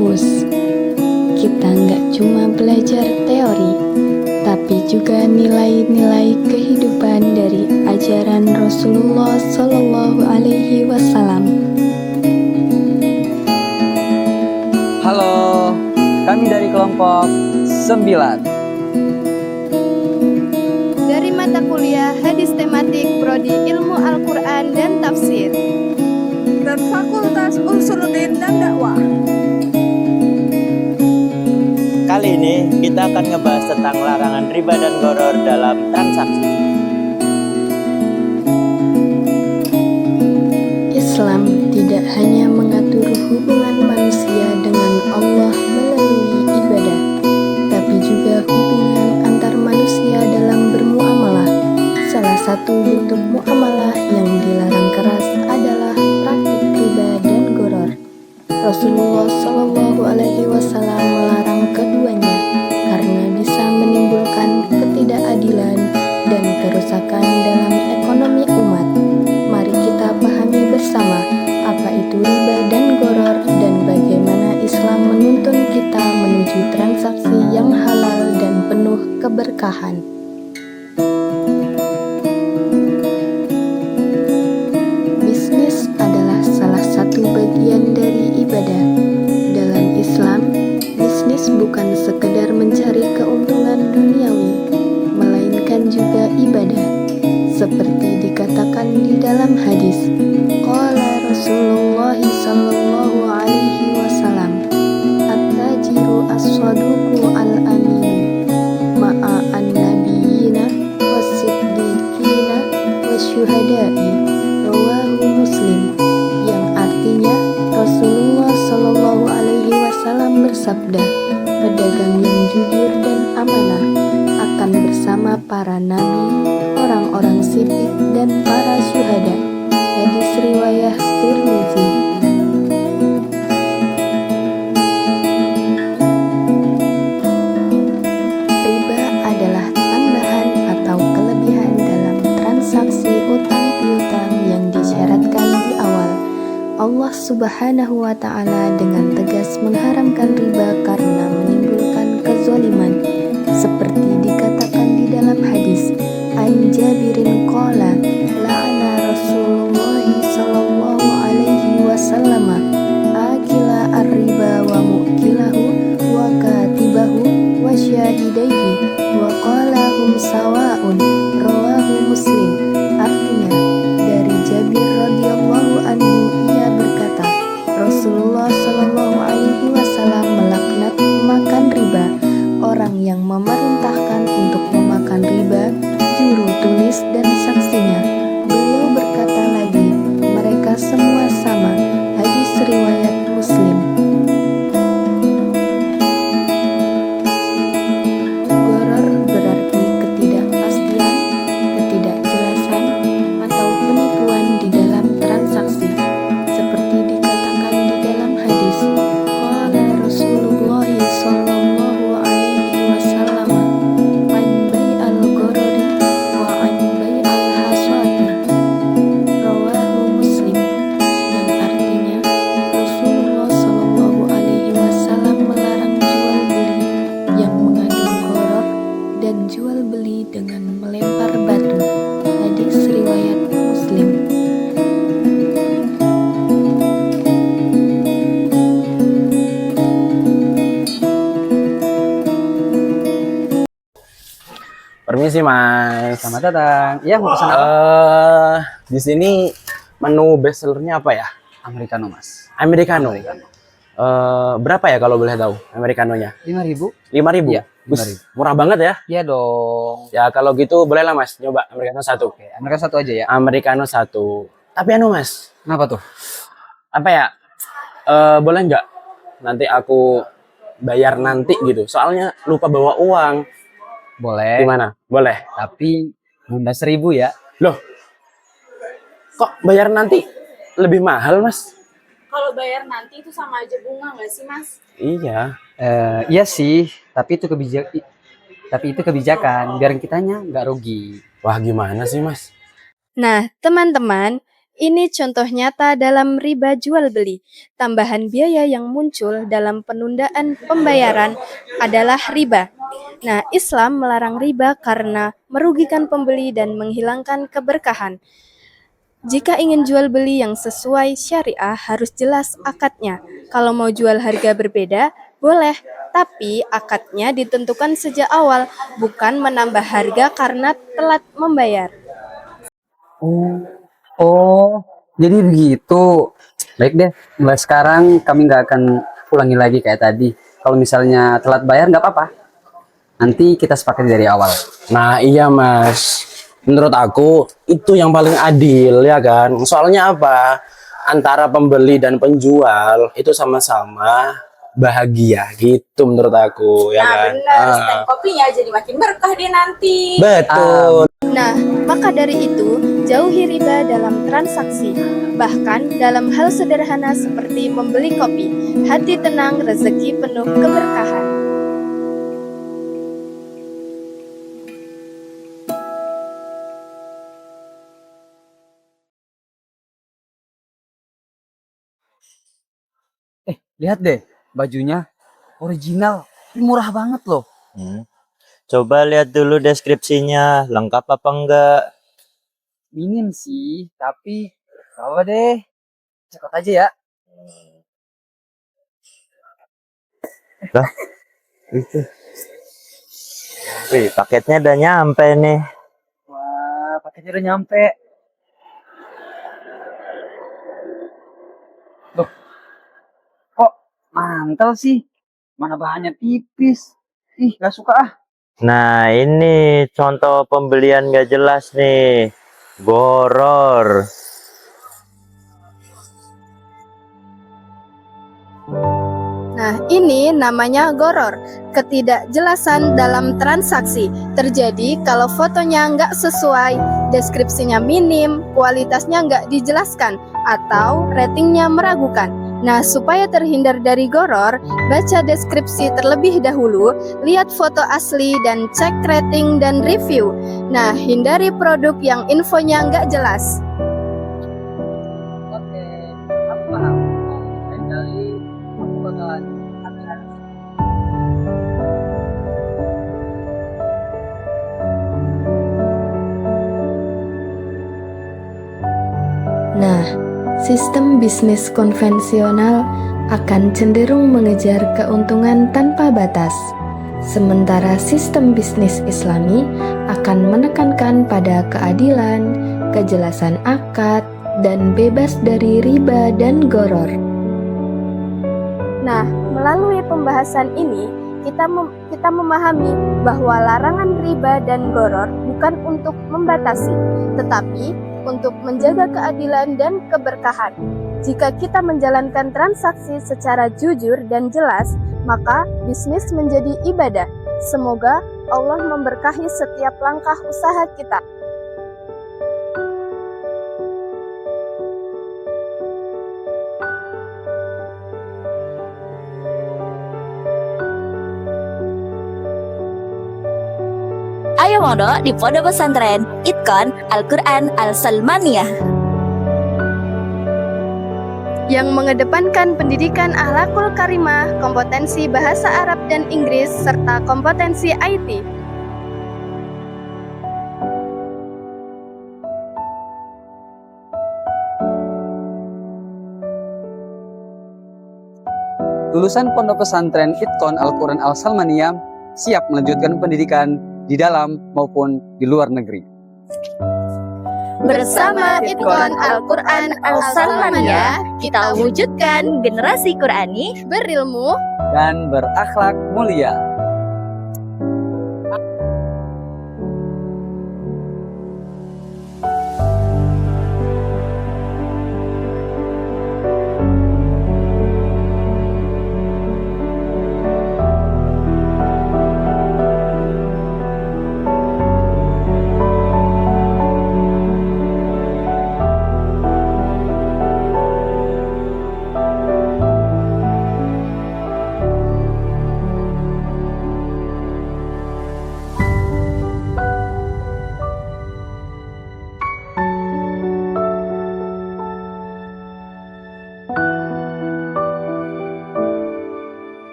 kampus, kita nggak cuma belajar teori, tapi juga nilai-nilai kehidupan dari ajaran Rasulullah Shallallahu Alaihi Wasallam. Halo, kami dari kelompok 9 dari mata kuliah Hadis Tematik Prodi Ilmu Al-Quran dan Tafsir dan Fakultas Usuluddin dan Dakwah. Kali ini kita akan ngebahas tentang larangan riba dan gharar dalam transaksi. Islam tidak hanya mengatur hubungan manusia dengan Allah melalui ibadah, tapi juga hubungan antar manusia dalam bermuamalah. Salah satu bentuk muamalah yang dilarang keras adalah praktik riba dan gharar. Rasulullah Shallallahu Alaihi Wasallam melarang keduanya karena bisa menimbulkan ketidakadilan dan kerusakan dalam ekonomi umat. Mari kita pahami bersama apa itu riba dan gharar dan bagaimana Islam menuntun kita menuju transaksi yang halal dan penuh keberkahan. Bisnis adalah salah satu bagian dari ibadah. Dalam Islam, bisnis bukan sekedar mencari keuntungan duniawi, melainkan juga ibadah. Seperti dikatakan di dalam hadis, qala Rasulullah sallallahu alaihi wasallam, at-tajiru as-saduqu al-amin ma'a an-nabiyina was-siddiqina wasyuhada'i, rawahu Muslim. Yang artinya Rasulullah sallallahu alaihi wasallam bersabda, pedagang yang jujur dan amanah akan bersama para nabi, orang-orang siddiq dan para syuhada. Hadis riwayat Tirmizi. Riba adalah tambahan atau kelebihan dalam transaksi utang piutang yang disyaratkan di awal. Allah Subhanahu wa Ta'ala dengan tegas mengharamkan riba karena menimbulkan kezaliman, seperti dikatakan di dalam hadis An Jabirin qala la'ana Rasulullah sallallahu alaihi wasallam akila ar-riba wa mu'kilahu wa katibahu wa syahidaihi wa qala hum sawa'un, rawahu Muslim. Artinya, dari Jabir radhiyallahu anhu, ia berkata, Rasulullah sallallahu alaihi wasallam melaknat makan riba, orang yang memerintahkan untuk memakan riba, juru tulis dan saksinya. Beliau berkata lagi, mereka semua sama. Hadis riwayat Muslim. Gharar berarti ketidakpastian, ketidakjelasan, atau penipuan di dalam transaksi. Seperti dikatakan di dalam hadis, qala Rasulullah sallallahu alaihi wasallam, an bai'al gharari wa an bai'al hasadi, rawahu Muslim. Dan artinya Rasulullah sallallahu alaihi wasallam melarang jual beli yang mengandung gharar dan jual beli dengan melempar batu. Hadis riwayat Muslim. Permisi Mas. Selamat datang. Iya, mau pesan apa? Di sini menu bestsellernya apa ya? Americano, Mas. Americano. Berapa ya kalau boleh tahu Americanonya? 5.000? 5.000? Iya, Bus, 5.000. murah banget ya? Iya dong. Ya kalau gitu boleh lah Mas, nyoba Americano 1. Oke, Americano 1 aja ya. Americano 1. Tapi Mas, Kenapa tuh? apa ya? Boleh nggak nanti aku bayar nanti gitu? Soalnya lupa bawa uang. Boleh. Gimana? Boleh. Tapi nunda 1.000 ya. Loh, kok bayar nanti lebih mahal Mas? Kalau bayar nanti itu sama aja bunga nggak sih Mas? Iya. Iya sih, tapi itu kebijakan biar kitanya nggak rugi. Wah gimana sih Mas? Nah, teman-teman, Ini contoh nyata dalam riba jual beli. Tambahan biaya yang muncul dalam penundaan pembayaran adalah riba. Nah, Islam melarang riba karena merugikan pembeli dan menghilangkan keberkahan. Jika ingin jual beli yang sesuai syariah, harus jelas akadnya. Kalau mau jual harga berbeda, boleh, tapi akadnya ditentukan sejak awal, bukan menambah harga karena telat membayar. Oh, jadi begitu. Baik deh, mulai sekarang kami nggak akan ulangi lagi kayak tadi. Kalau misalnya telat bayar nggak apa-apa. Nanti kita sepakat dari awal. Nah iya mas, menurut aku itu yang paling adil ya kan. Soalnya apa? Antara pembeli dan penjual itu sama-sama bahagia gitu menurut aku ya Nah kan. bener, stand kopinya jadi makin berkah deh nanti. Betul. Nah, maka dari itu, jauhi riba dalam transaksi. Bahkan dalam hal sederhana seperti membeli kopi, hati tenang, rezeki penuh keberkahan. Lihat deh, bajunya original, tapi murah banget loh. Coba lihat dulu deskripsinya, lengkap apa enggak? Minim sih, tapi apa deh. Cepat aja ya. Itu. Wih, paketnya udah nyampe nih. Wah, paketnya udah nyampe. Loh, kok mantel sih? Mana bahannya tipis? Ih, gak suka ah. Nah, ini contoh pembelian nggak jelas nih. Goror. Nah, ini namanya goror, ketidakjelasan dalam transaksi. Terjadi kalau fotonya nggak sesuai, deskripsinya minim, kualitasnya nggak dijelaskan, atau ratingnya meragukan. Nah, supaya terhindar dari goror, baca deskripsi terlebih dahulu, lihat foto asli, dan cek rating dan review. Nah, hindari produk yang infonya nggak jelas. Oke, aku paham. Lain kali aku bakalan hati-hati. Nah, sistem bisnis konvensional akan cenderung mengejar keuntungan tanpa batas, sementara sistem bisnis Islami akan menekankan pada keadilan, kejelasan akad, dan bebas dari riba dan goror. Nah, melalui pembahasan ini, kita memahami bahwa larangan riba dan goror bukan untuk membatasi, tetapi untuk menjaga keadilan dan keberkahan. Jika kita menjalankan transaksi secara jujur dan jelas, maka bisnis menjadi ibadah. Semoga Allah memberkahi setiap langkah usaha kita. Ayo modok di Pondok Pesantren Itkon Al-Quran Al-Salmaniyah yang mengedepankan pendidikan akhlakul karimah, kompetensi bahasa Arab dan Inggris, serta kompetensi IT. Lulusan Pondok Pesantren Itkon Al-Quran Al-Salmaniyah siap melanjutkan pendidikan di dalam maupun di luar negeri. Bersama Itkon Al-Quran Al-Salmaniyah, kita wujudkan generasi Qurani Berilmu Dan berakhlak mulia.